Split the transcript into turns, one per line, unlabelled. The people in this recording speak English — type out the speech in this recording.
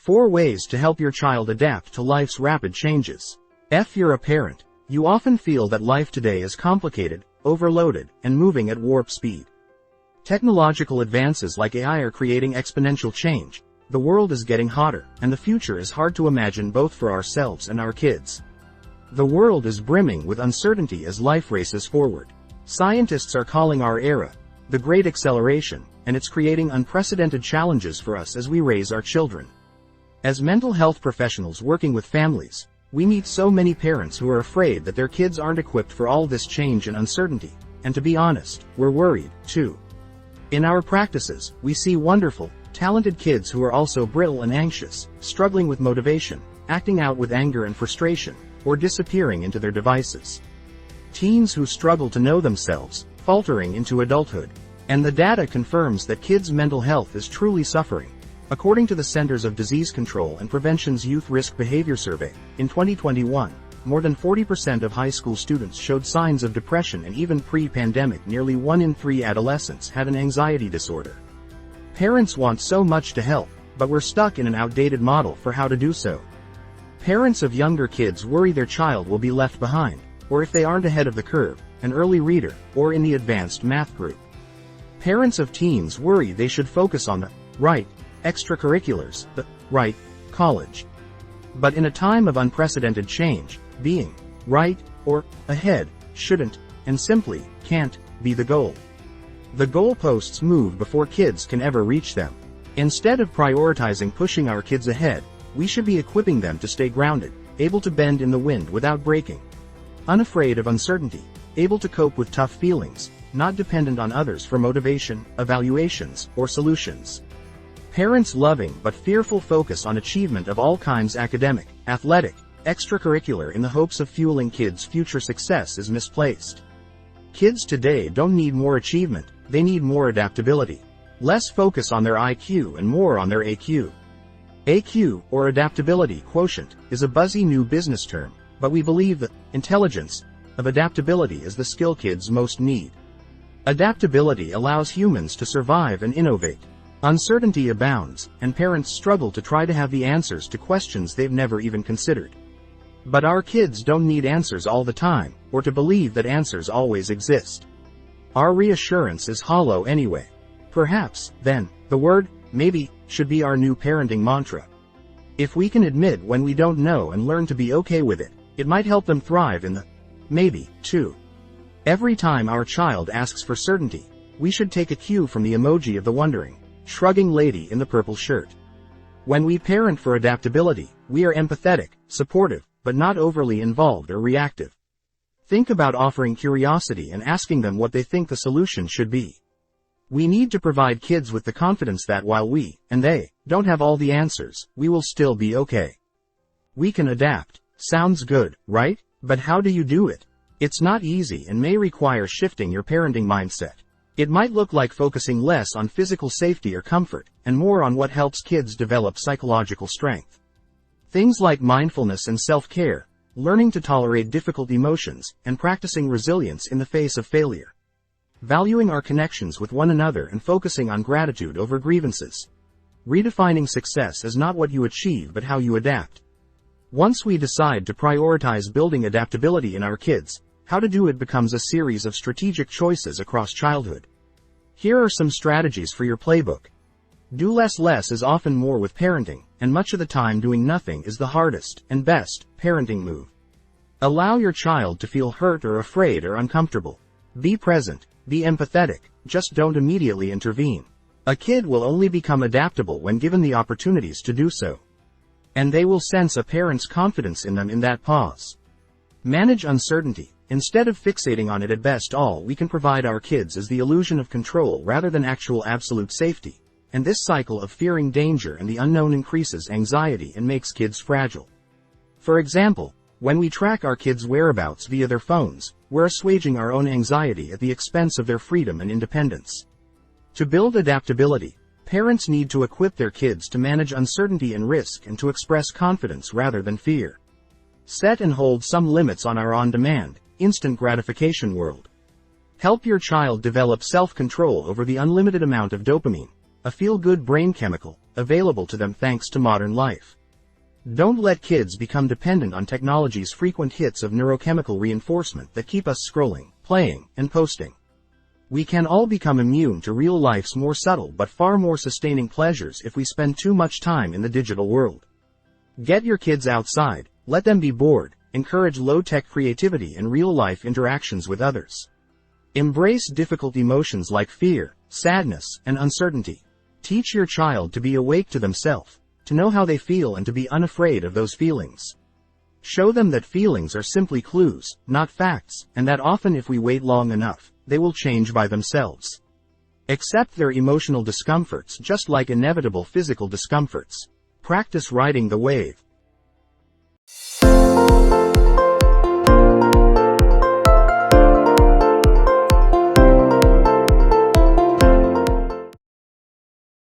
4 ways to help your child adapt to life's rapid changes. If you're a parent, you often feel that life today is complicated, overloaded, and moving at warp speed. Technological advances like AI are creating exponential change. The world is getting hotter, and the future is hard to imagine both for ourselves and our kids. The world is brimming with uncertainty as life races forward. Scientists are calling our era the Great Acceleration, and it's creating unprecedented challenges for us as we raise our children. As mental health professionals working with families, we meet so many parents who are afraid that their kids aren't equipped for all this change and uncertainty, and to be honest, we're worried, too. In our practices, we see wonderful, talented kids who are also brittle and anxious, struggling with motivation, acting out with anger and frustration, or disappearing into their devices. Teens who struggle to know themselves, faltering into adulthood. And the data confirms that kids' mental health is truly suffering. According to the Centers of Disease Control and Prevention's Youth Risk Behavior Survey, in 2021, more than 40% of high school students showed signs of depression, and even pre-pandemic nearly 1 in 3 adolescents had an anxiety disorder. Parents want so much to help, but we're stuck in an outdated model for how to do so. Parents of younger kids worry their child will be left behind, or if they aren't ahead of the curve, an early reader, or in the advanced math group. Parents of teens worry they should focus on the right extracurriculars, the right college. But in a time of unprecedented change, being right or ahead shouldn't, and simply can't, be the goal. The goalposts move before kids can ever reach them. Instead of prioritizing pushing our kids ahead, we should be equipping them to stay grounded, able to bend in the wind without breaking. Unafraid of uncertainty, able to cope with tough feelings, not dependent on others for motivation, evaluations, or solutions. Parents' loving but fearful focus on achievement of all kinds, academic, athletic, extracurricular, in the hopes of fueling kids' future success is misplaced. Kids today don't need more achievement, they need more adaptability. Less focus on their IQ and more on their AQ. AQ, or adaptability quotient, is a buzzy new business term, but we believe that intelligence of adaptability is the skill kids most need. Adaptability allows humans to survive and innovate. Uncertainty abounds, and parents struggle to try to have the answers to questions they've never even considered. But our kids don't need answers all the time, or to believe that answers always exist. Our reassurance is hollow anyway. Perhaps, then, the word maybe should be our new parenting mantra. If we can admit when we don't know and learn to be okay with it, it might help them thrive in the maybe, too. Every time our child asks for certainty, we should take a cue from the emoji of the wondering, shrugging lady in the purple shirt. When we parent for adaptability, we are empathetic, supportive, but not overly involved or reactive. Think about offering curiosity and asking them what they think the solution should be. We need to provide kids with the confidence that while we, and they, don't have all the answers, we will still be okay. We can adapt. Sounds good, right? But how do you do it? It's not easy and may require shifting your parenting mindset. It might look like focusing less on physical safety or comfort, and more on what helps kids develop psychological strength. Things like mindfulness and self-care, learning to tolerate difficult emotions, and practicing resilience in the face of failure. Valuing our connections with one another and focusing on gratitude over grievances. Redefining success as not what you achieve but how you adapt. Once we decide to prioritize building adaptability in our kids, how to do it becomes a series of strategic choices across childhood. Here are some strategies for your playbook. Do less. Less is often more with parenting, and much of the time doing nothing is the hardest and best parenting move. Allow your child to feel hurt or afraid or uncomfortable. Be present, be empathetic, just don't immediately intervene. A kid will only become adaptable when given the opportunities to do so. And they will sense a parent's confidence in them in that pause. Manage uncertainty. Instead of fixating on it, at best all we can provide our kids is the illusion of control rather than actual absolute safety, and this cycle of fearing danger and the unknown increases anxiety and makes kids fragile. For example, when we track our kids' whereabouts via their phones, we're assuaging our own anxiety at the expense of their freedom and independence. To build adaptability, parents need to equip their kids to manage uncertainty and risk and to express confidence rather than fear. Set and hold some limits on our on-demand, instant gratification world. Help your child develop self-control over the unlimited amount of dopamine, a feel-good brain chemical, available to them thanks to modern life. Don't let kids become dependent on technology's frequent hits of neurochemical reinforcement that keep us scrolling, playing, and posting. We can all become immune to real life's more subtle but far more sustaining pleasures if we spend too much time in the digital world. Get your kids outside, let them be bored, encourage low-tech creativity and real-life interactions with others. Embrace difficult emotions like fear, sadness, and uncertainty. Teach your child to be awake to themselves, to know how they feel and to be unafraid of those feelings. Show them that feelings are simply clues, not facts, and that often if we wait long enough, they will change by themselves. Accept their emotional discomforts just like inevitable physical discomforts. Practice riding the wave.